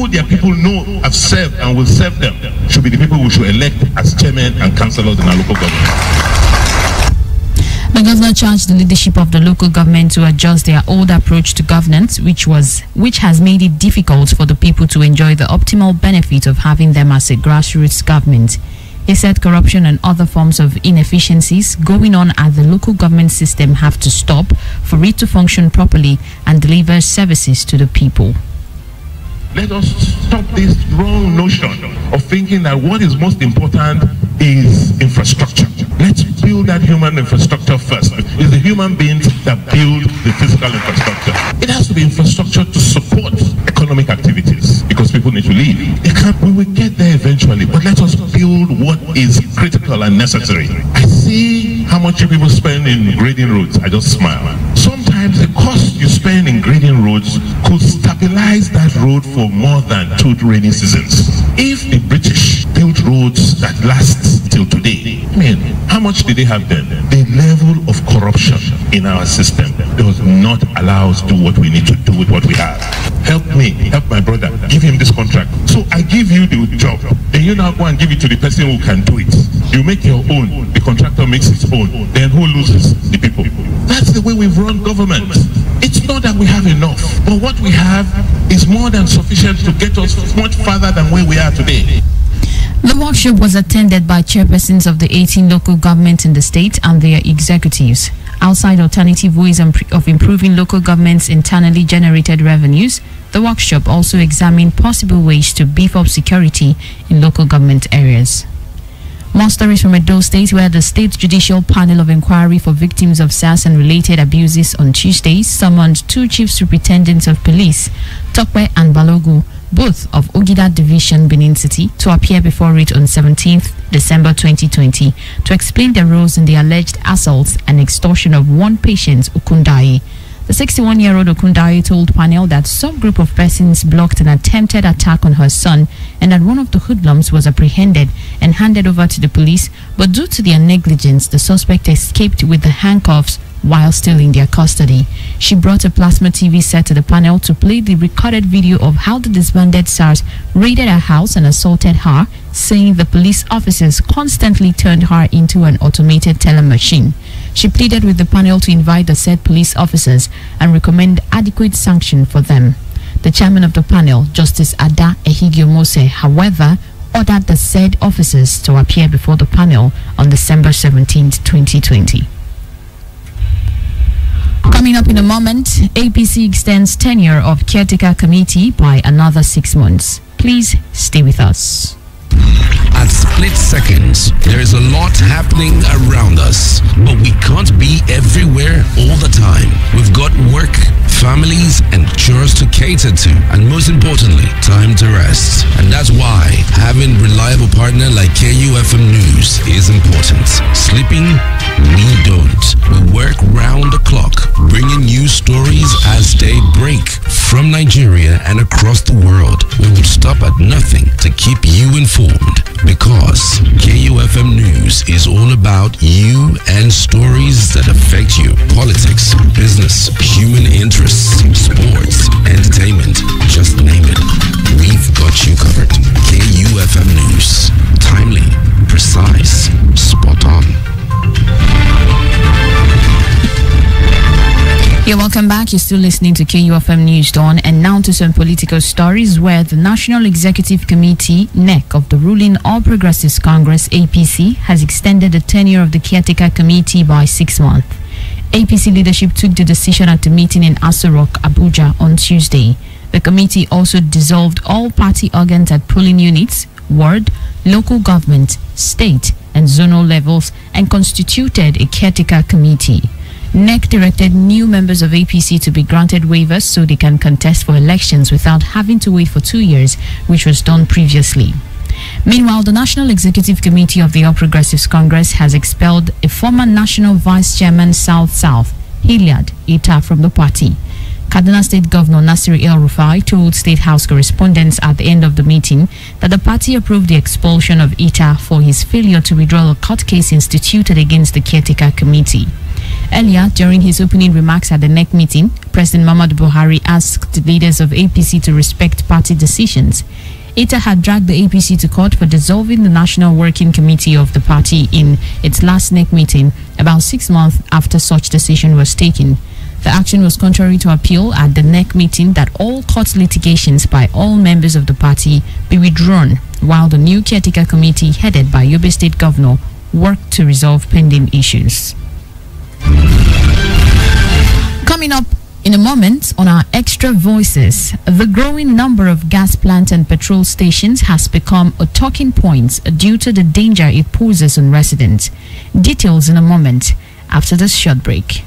who their people know have served and will serve them should be the people we should elect as chairmen and councillors in our local government. The governor charged the leadership of the local government to adjust their old approach to governance, which has made it difficult for the people to enjoy the optimal benefit of having them as a grassroots government. He said corruption and other forms of inefficiencies going on at the local government system have to stop for it to function properly and deliver services to the people. Let us stop this wrong notion of thinking that what is most important is infrastructure. Let's build that human infrastructure first. It's the human beings that build the physical infrastructure. It has to be infrastructure to support economic activities because people need to live. We will get there eventually, but let us build what is critical and necessary. I see how much you people spend in grading roads. I just smile. Sometimes the cost you spend in grading roads could stabilize that road for more than 2 rainy seasons. If the British built roads that last till today, how much did they have then? The level of corruption in our system does not allow us to do what we need to do with what we have. Help me, help my brother, give him this contract. So I give you the job, then you now go and give it to the person who can do it. You make your own, the contractor makes his own, then who loses? The people. That's the way we've run government. It's not that we have enough, but what we have is more than sufficient to get us much further than where we are today. The workshop was attended by chairpersons of the 18 local governments in the state and their executives. Outside alternative ways of improving local governments' internally generated revenues, the workshop also examined possible ways to beef up security in local government areas. More stories from Edo State, where the State Judicial Panel of Inquiry for Victims of SARS and related abuses on Tuesday summoned 2 chief superintendents of police, Tokwe and Balogu, both of Ogida Division, Benin City, to appear before it on 17th December 2020 to explain their roles in the alleged assaults and extortion of one patient, Okundai. The 61-year-old Okundai told panel that some group of persons blocked an attempted attack on her son and that one of the hoodlums was apprehended and handed over to the police, but due to their negligence, the suspect escaped with the handcuffs while still in their custody. She brought a plasma TV set to the panel to play the recorded video of how the disbanded SARS raided her house and assaulted her, saying the police officers constantly turned her into an automated teller machine. She pleaded with the panel to invite the said police officers and recommend adequate sanction for them. The chairman of the panel, Justice Ada Ehigiomose, however, ordered the said officers to appear before the panel on December 17, 2020. Coming up in a moment, APC extends tenure of caretaker committee by another 6 months. Please stay with us. At split seconds, there is a lot happening around us, but we can't be everywhere all the time. We've got work, families, and chores to cater to, and most importantly, time to rest. And that's why having reliable partner like KUFM News is important. Sleeping? We don't. We work round the clock, bringing you stories as they break from Nigeria and across the world. We will stop at nothing to keep you informed, because KUFM News is all about you and stories that affect you. Politics, business, human interests, sports, entertainment, just name it. We've got you covered. KUFM News. Timely, precise, spot on. Yeah, welcome back. You're still listening to KUFM News Dawn, and now to some political stories where the National Executive Committee, NEC, of the ruling All Progressives Congress, APC, has extended the tenure of the caretaker committee by 6 months. APC leadership took the decision at a meeting in Aso Rock, Abuja on Tuesday. The committee also dissolved all party organs at polling units, ward, local government, state, and zonal levels and constituted a caretaker committee. NEC directed new members of APC to be granted waivers so they can contest for elections without having to wait for 2 years, which was done previously. Meanwhile, the National Executive Committee of the All Progressives Congress has expelled a former National Vice Chairman South, Hilliard Ita, from the party. Kaduna State Governor Nasir El-Rufai told State House correspondents at the end of the meeting that the party approved the expulsion of Ita for his failure to withdraw a court case instituted against the caretaker committee. Earlier, during his opening remarks at the NEC meeting, President Muhammadu Buhari asked the leaders of APC to respect party decisions. ETA had dragged the APC to court for dissolving the National Working Committee of the party in its last NEC meeting about 6 months after such decision was taken. The action was contrary to appeal at the NEC meeting that all court litigations by all members of the party be withdrawn, while the new caretaker committee headed by Yobe State Governor worked to resolve pending issues. Coming up in a moment on our Extra Voices, the growing number of gas plants and petrol stations has become a talking point due to the danger it poses on residents. Details in a moment after this short break.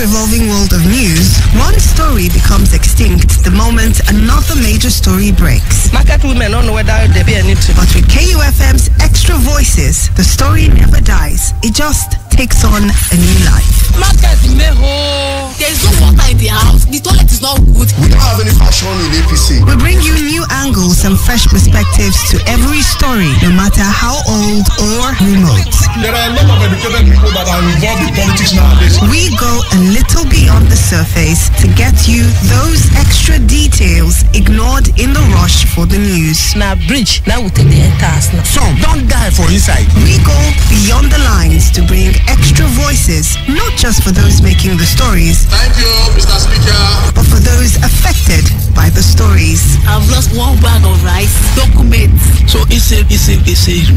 Evolving world of news, one story becomes extinct the moment another major story breaks. Market women don't know whether they be anything. But with KUFM's Extra Voices, the story never dies. It just takes on a new life. Market meho. There is no water in the house. The toilet is not good. We don't have any fashion in APC. We bring you new angles and fresh perspectives to every story, no matter how old or remote. There are a lot of educated people that are involved in politics nowadays. We go a little beyond the surface to get you those extra details ignored in the rush for the news. Now bridge, now we take the entire now. Some don't die for inside. We go beyond the lines to bring extra voices, not just for those making the stories. Thank you, Mr. Speaker. But for those affected by the stories. I've lost 1 bag of rice, documents. So it's a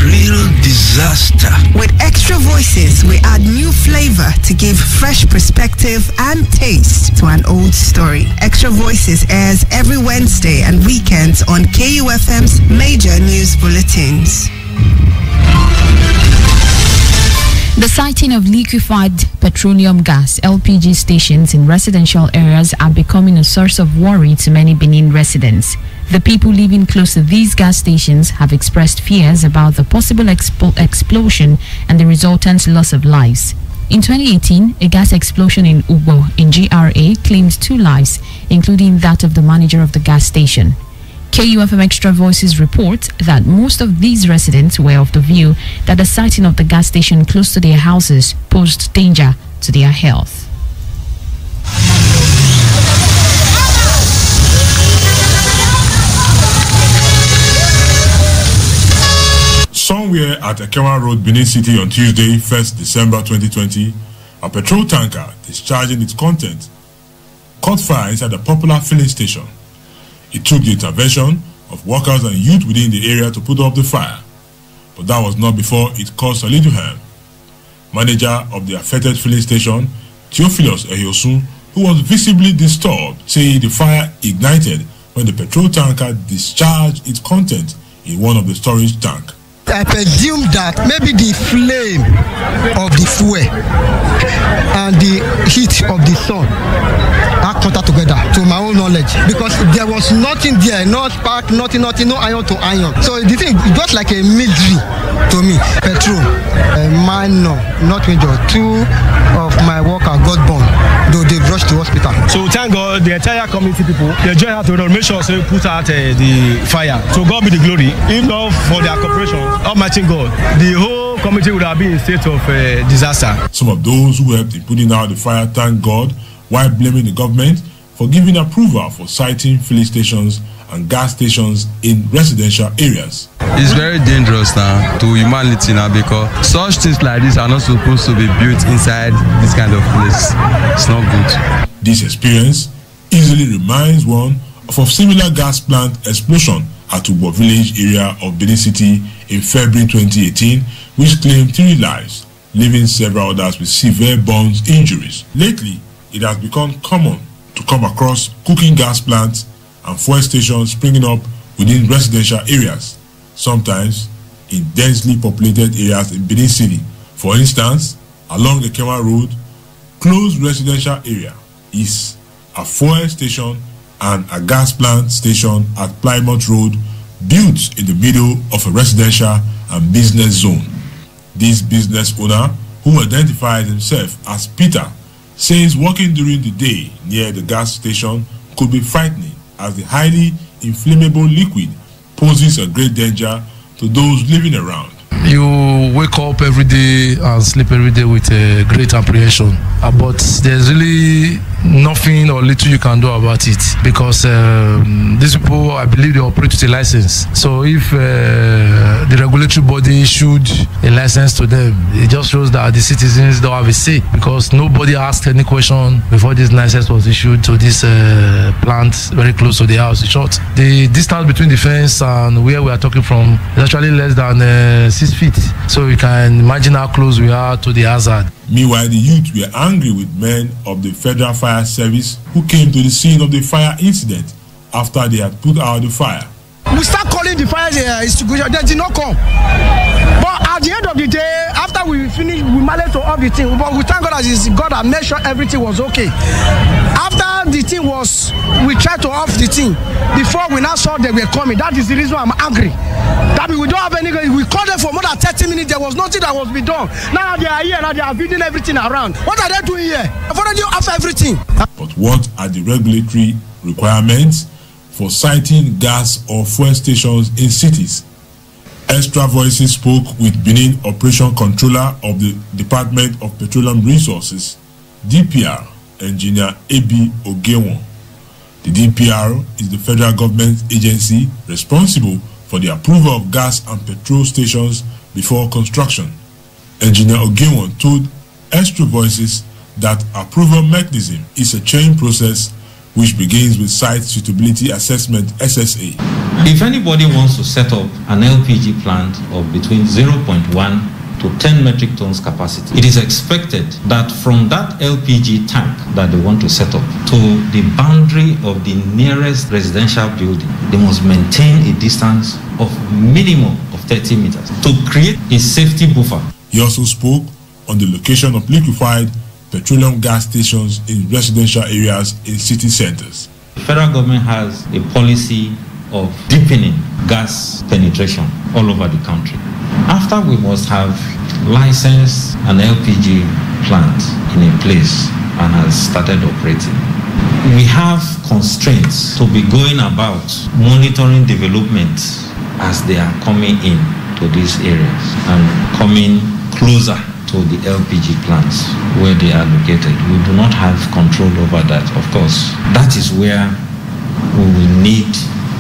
real disaster. With Extra Voices, we add new flavor to give fresh perspective and taste to an old story. Extra Voices airs every Wednesday and weekends on KUFM's major news bulletins. The sighting of liquefied petroleum gas (LPG) stations in residential areas are becoming a source of worry to many Benin residents. The people living close to these gas stations have expressed fears about the possible explosion and the resultant loss of lives. In 2018, a gas explosion in Ubo in GRA claimed 2 lives, including that of the manager of the gas station. KUFM Extra Voices report that most of these residents were of the view that the sighting of the gas station close to their houses posed danger to their health. Somewhere at Ekewa Road, Benin City on Tuesday, 1st December 2020, a petrol tanker discharging its contents caught fire inside a popular filling station. It took the intervention of workers and youth within the area to put up the fire, but that was not before it caused a little harm. Manager of the affected filling station, Theophilus Ehiosun, who was visibly disturbed, said the fire ignited when the petrol tanker discharged its content in one of the storage tanks. I presume that maybe the flame of the fuel and the heat of the sun are contact together, to my own knowledge, because there was nothing there, no spark, nothing, no iron to iron. So the thing got like a mystery to me. Petrol, minor, not major. 2 of my workers got burned, though they rushed to hospital. So thank God, the entire community people, they join out to make sure they put out the fire. So God be the glory. If not for their cooperation, Almighty God, the whole community would have been in a state of disaster. Some of those who helped in putting out the fire thank God, while blaming the government for giving approval for siting filling stations and gas stations in residential areas. It's very dangerous now to humanity now, because such things like this are not supposed to be built inside this kind of place. It's not good. This experience easily reminds one of a similar gas plant explosion at Ubo village area of Benin City in February 2018, which claimed 3 lives, leaving several others with severe burns injuries. Lately, it has become common to come across cooking gas plants and fuel stations springing up within residential areas, sometimes in densely populated areas in Benin City. For instance, along the Ekewa Road, close residential area is a fuel station and a gas plant station at Plymouth Road, built in the middle of a residential and business zone. This business owner, who identified himself as Peter, says walking during the day near the gas station could be frightening as the highly inflammable liquid poses a great danger to those living around. You wake up every day and sleep every day with a great apprehension, but there's really nothing or little you can do about it because these people, I believe, they operate with a license. So if the regulatory body issued a license to them, it just shows that the citizens don't have a say because nobody asked any question before this license was issued to this plant very close to the house. In short, the distance between the fence and where we are talking from is actually less than 6 feet. So you can imagine how close we are to the hazard. Meanwhile, the youth were angry with men of the Federal Fire Service who came to the scene of the fire incident after they had put out the fire. We start calling the fire extinguisher, they did not come. But at the end of the day, after we finished, we managed to off the thing. But we thank God that God had made sure everything was okay. After the thing was, we tried to off the thing. Before we now saw they were coming. That is the reason I'm angry. That we don't have any. We called them for more than 30 minutes. There was nothing that was being done. Now they are here. Now they are building everything around. What are they doing here? I've already off everything. But what are the regulatory requirements for siting gas or fuel stations in cities? Extra Voices spoke with Benin Operation Controller of the Department of Petroleum Resources, DPR, Engineer A.B. Ogewon. The DPR is the federal government agency responsible for the approval of gas and petrol stations before construction. Engineer Ogewon told Extra Voices that approval mechanism is a chain process which begins with Site Suitability Assessment (SSA). If anybody wants to set up an LPG plant of between 0.1 to 10 metric tons capacity, it is expected that from that LPG tank that they want to set up to the boundary of the nearest residential building, they must maintain a distance of minimum of 30 meters to create a safety buffer. He also spoke on the location of liquefied petroleum gas stations in residential areas in city centers. The federal government has a policy of deepening gas penetration all over the country. After we must have licensed an LPG plant in a place and has started operating, we have constraints to be going about monitoring development as they are coming in to these areas and coming closer to the LPG plants where they are located. We do not have control over that, of course. That is where we will need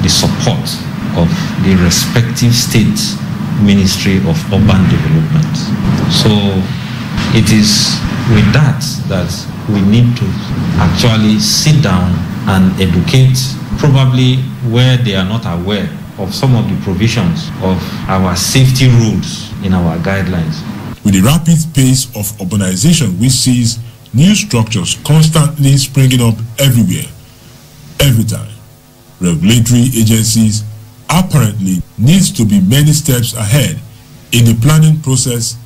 the support of the respective state Ministry of Urban Development. So it is with that we need to actually sit down and educate, probably where they are not aware of some of the provisions of our safety rules in our guidelines. With the rapid pace of urbanization, which sees new structures constantly springing up everywhere, every time, regulatory agencies apparently needs to be many steps ahead in the planning process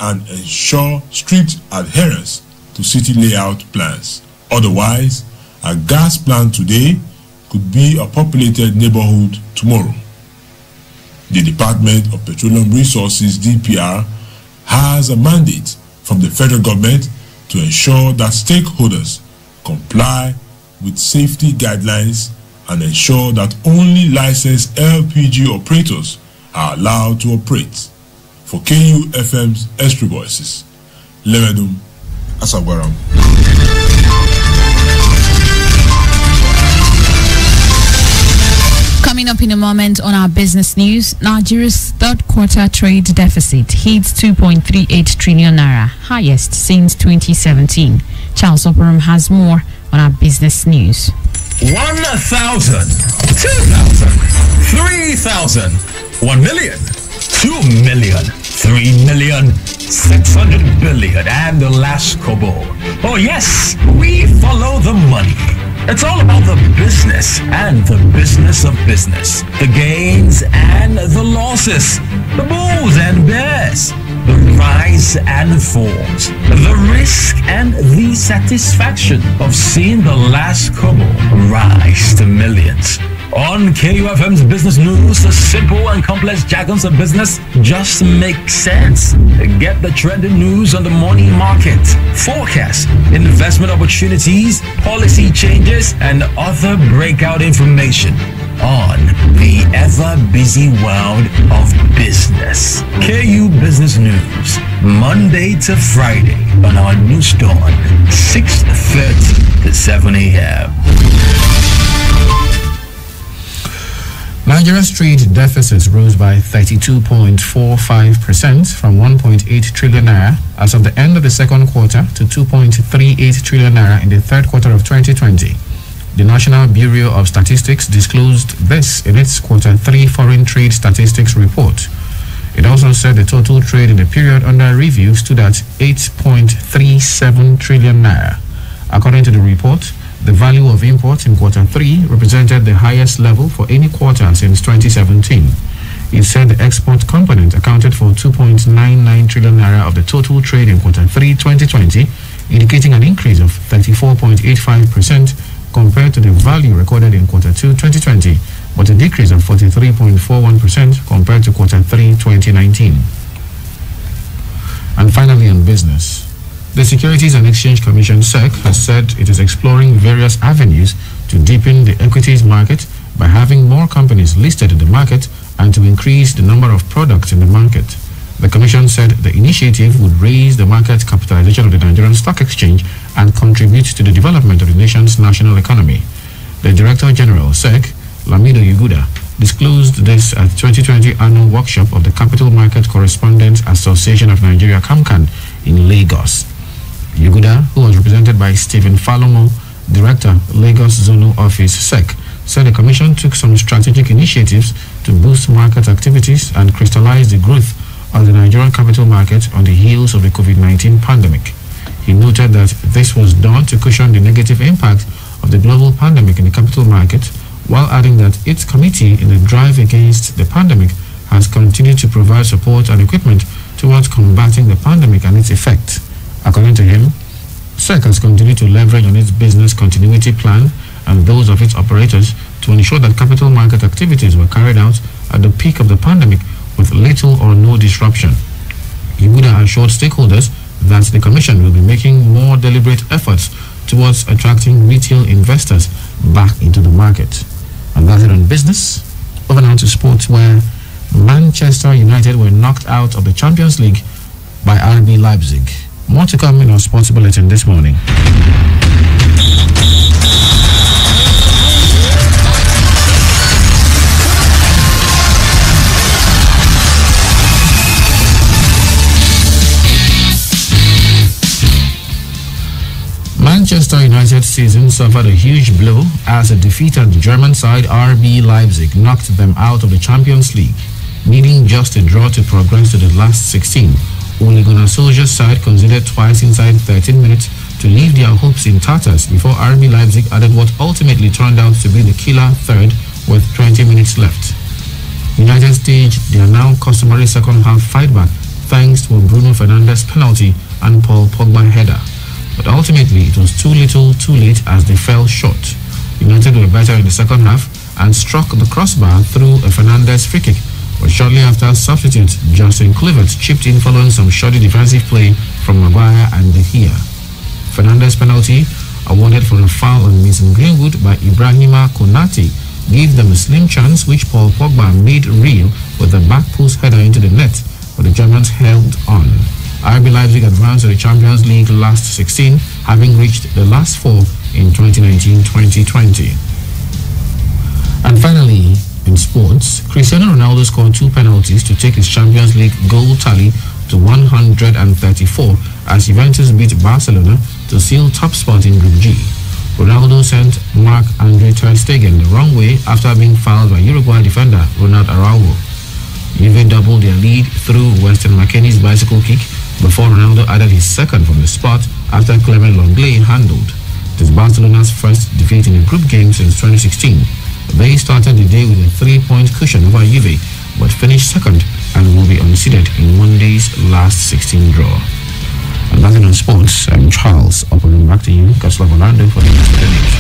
and ensure strict adherence to city layout plans. Otherwise, a gas plant today could be a populated neighborhood tomorrow. The Department of Petroleum Resources, DPR, has a mandate from the federal government to ensure that stakeholders comply with safety guidelines and ensure that only licensed LPG operators are allowed to operate. For KUFM's Extra Voices, Lemedum Asagwaram. Coming up in a moment on our business news, Nigeria's third quarter trade deficit hits 2.38 trillion naira, highest since 2017. Charles Operum has more on our business news. 1,000, 2,000, 3,000, 1 million, 2 million, 3 million, 600 billion, and the last kobo. Oh yes, we follow the money. It's all about the business and the business of business. The gains and the losses. The bulls and bears. The rise and falls. The risk and the satisfaction of seeing the last kobo rise to millions. On KUFM's Business News, the simple and complex jargons of business just make sense. Get the trending news on the morning market, forecast, investment opportunities, policy changes, and other breakout information on the ever-busy world of business. KU Business News, Monday to Friday on our news dawn, 6:30 to 7 a.m. Nigeria's trade deficit rose by 32.45% from 1.8 trillion naira as of the end of the second quarter to 2.38 trillion naira in the third quarter of 2020. The National Bureau of Statistics disclosed this in its Quarter 3 Foreign Trade Statistics Report. It also said the total trade in the period under review stood at 8.37 trillion naira. According to the report, the value of imports in Quarter 3 represented the highest level for any quarter since 2017. It said the export component accounted for 2.99 trillion naira of the total trade in Quarter 3 2020, indicating an increase of 34.85% compared to the value recorded in Quarter 2 2020, but a decrease of 43.41% compared to Quarter 3 2019. And finally, on business. The Securities and Exchange Commission (SEC) has said it is exploring various avenues to deepen the equities market by having more companies listed in the market and to increase the number of products in the market. The Commission said the initiative would raise the market capitalization of the Nigerian Stock Exchange and contribute to the development of the nation's national economy. The Director General (SEC), Lamido Yuguda, disclosed this at the 2020 annual workshop of the Capital Market Correspondents Association of Nigeria (CAMCAN) in Lagos. Yuguda, who was represented by Stephen Falomo, Director, Lagos Zonal Office (SEC), said the Commission took some strategic initiatives to boost market activities and crystallize the growth of the Nigerian capital market on the heels of the COVID-19 pandemic. He noted that this was done to cushion the negative impact of the global pandemic in the capital market, while adding that its committee in the drive against the pandemic has continued to provide support and equipment towards combating the pandemic and its effects. According to him, SEC has continued to leverage on its business continuity plan and those of its operators to ensure that capital market activities were carried out at the peak of the pandemic with little or no disruption. Yuguda assured stakeholders that the Commission will be making more deliberate efforts towards attracting retail investors back into the market. And that's it on business. Over now to sports, where Manchester United were knocked out of the Champions League by RB Leipzig. More to come in our sports bulletin this morning. Manchester United's season suffered a huge blow as a defeated German side RB Leipzig knocked them out of the Champions League, needing just a draw to progress to the last 16. Ole Gunnar Solskjaer's side conceded twice inside 13 minutes to leave their hopes in tatters before RB Leipzig added what ultimately turned out to be the killer third with 20 minutes left. United staged their now customary second half fight back thanks to a Bruno Fernandes penalty and Paul Pogba header. But ultimately it was too little too late as they fell short. United were better in the second half and struck the crossbar through a Fernandes free kick, but shortly after, substitute Justin Kluivert chipped in following some shoddy defensive play from Maguire and De Gea. Fernandes' penalty, awarded for a foul on Mason Greenwood by Ibrahima Konate, gave them a slim chance, which Paul Pogba made real with a back post header into the net, but the Germans held on. RB Leipzig advanced to the Champions League last 16, having reached the last four in 2019-2020. And finally, in sports, Cristiano Ronaldo scored 2 penalties to take his Champions League goal tally to 134 as Juventus beat Barcelona to seal top spot in Group G. Ronaldo sent Marc-Andre ter Stegen the wrong way after being fouled by Uruguay defender Ronald Araujo. Juve doubled their lead through Weston McKennie's bicycle kick before Ronaldo added his second from the spot after Clement Lenglet handled. It is Barcelona's first defeat in a group game since 2016. They started the day with a 3-point cushion over Juve, but finished second and will be unseeded in Monday's last 16 draw. And that's it on sports. I'm Charles. Opening back to you, Goslov Orlando for the rest of the news.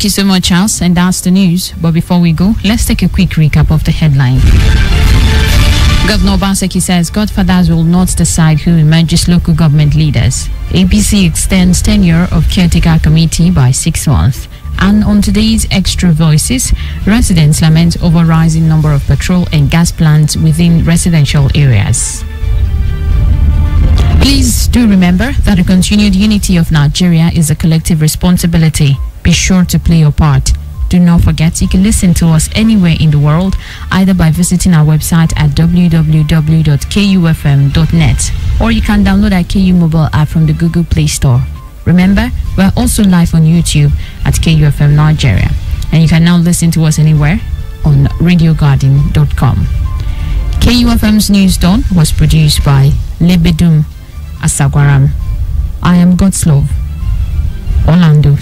Thank you so much, Charles, and that's the news. But before we go, let's take a quick recap of the headline. Governor Obaseki says godfathers will not decide who emerges local government leaders. APC extends tenure of caretaker committee by 6 months. And on today's Extra Voices, residents lament over rising number of petrol and gas plants within residential areas. Please do remember that the continued unity of Nigeria is a collective responsibility. Be sure to play your part. Do not forget you can listen to us anywhere in the world, either by visiting our website at www.kufm.net, or you can download our KU mobile app from the Google Play Store. Remember, we're also live on YouTube at KUFM Nigeria, and you can now listen to us anywhere on radiogarden.com. KUFM's News Dawn was produced by Lebedum Asagwaram. I am God's Love. Orlando.